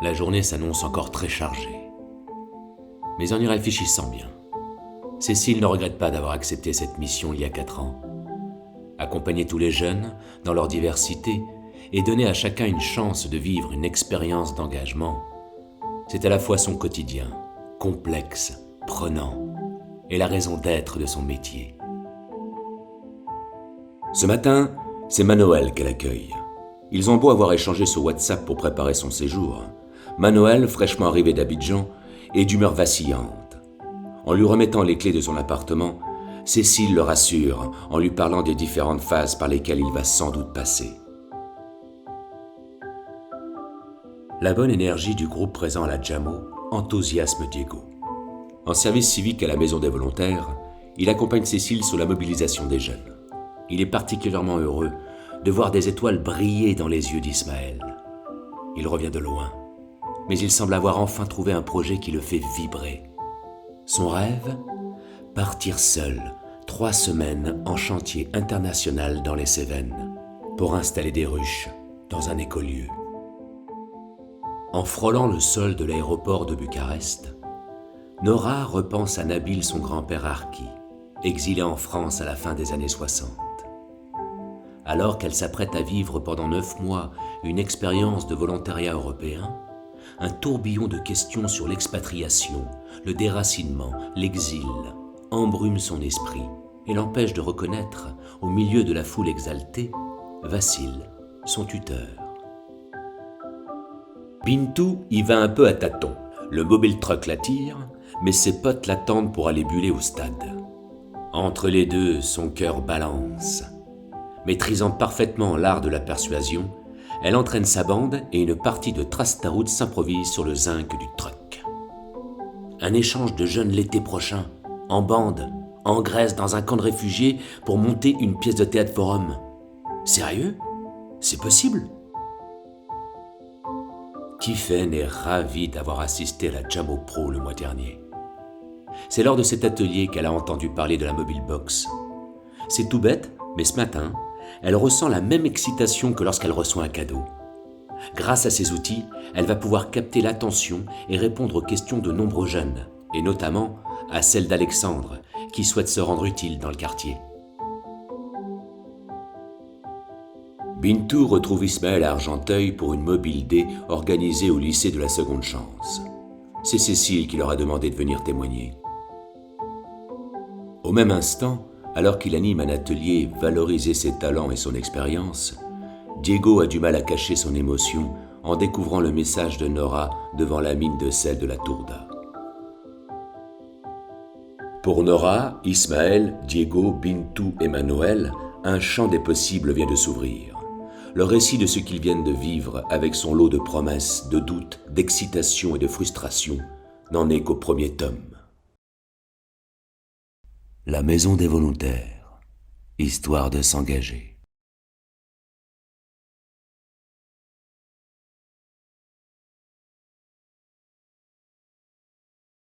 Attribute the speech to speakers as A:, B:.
A: La journée s'annonce encore très chargée. Mais en y réfléchissant bien, Cécile ne regrette pas d'avoir accepté cette mission il y a 4 ans. Accompagner tous les jeunes dans leur diversité et donner à chacun une chance de vivre une expérience d'engagement, c'est à la fois son quotidien, complexe, prenant, et la raison d'être de son métier. Ce matin, c'est Manoël qu'elle accueille. Ils ont beau avoir échangé sur WhatsApp pour préparer son séjour, Manoël, fraîchement arrivé d'Abidjan, est d'humeur vacillante. En lui remettant les clés de son appartement, Cécile le rassure en lui parlant des différentes phases par lesquelles il va sans doute passer. La bonne énergie du groupe présent à la Jamo enthousiasme Diego. En service civique à la Maison des Volontaires, il accompagne Cécile sur la mobilisation des jeunes. Il est particulièrement heureux de voir des étoiles briller dans les yeux d'Ismaël. Il revient de loin, mais il semble avoir enfin trouvé un projet qui le fait vibrer. Son rêve ? Partir seul 3 semaines en chantier international dans les Cévennes pour installer des ruches dans un écolieu. En frôlant le sol de l'aéroport de Bucarest, Nora repense à Nabil, son grand-père Arki, exilé en France à la fin des années 60. Alors qu'elle s'apprête à vivre pendant 9 mois une expérience de volontariat européen, un tourbillon de questions sur l'expatriation, le déracinement, l'exil embrume son esprit et l'empêche de reconnaître, au milieu de la foule exaltée, Vassil, son tuteur. Bintou y va un peu à tâtons. Le mobile truck l'attire, mais ses potes l'attendent pour aller buller au stade. Entre les deux, son cœur balance. Maîtrisant parfaitement l'art de la persuasion, elle entraîne sa bande et une partie de Trastaroute s'improvise sur le zinc du truck. Un échange de jeunes l'été prochain, en bande, en Grèce dans un camp de réfugiés pour monter une pièce de théâtre forum. Sérieux ? C'est possible ? Tiffen est ravie d'avoir assisté à la Jamo Pro le mois dernier. C'est lors de cet atelier qu'elle a entendu parler de la Mobile Box. C'est tout bête, mais ce matin, elle ressent la même excitation que lorsqu'elle reçoit un cadeau. Grâce à ces outils, elle va pouvoir capter l'attention et répondre aux questions de nombreux jeunes, et notamment à celle d'Alexandre, qui souhaite se rendre utile dans le quartier. Bintou retrouve Ismaël à Argenteuil pour une mobile day organisée au lycée de la Seconde Chance. C'est Cécile qui leur a demandé de venir témoigner. Au même instant, alors qu'il anime un atelier « Valoriser ses talents et son expérience », Diego a du mal à cacher son émotion en découvrant le message de Nora devant la mine de sel de la Tourda. Pour Nora, Ismaël, Diego, Bintou et Manoël, un champ des possibles vient de s'ouvrir. Le récit de ce qu'ils viennent de vivre avec son lot de promesses, de doutes, d'excitation et de frustration n'en est qu'au premier tome. La Maison des Volontaires, histoire de s'engager.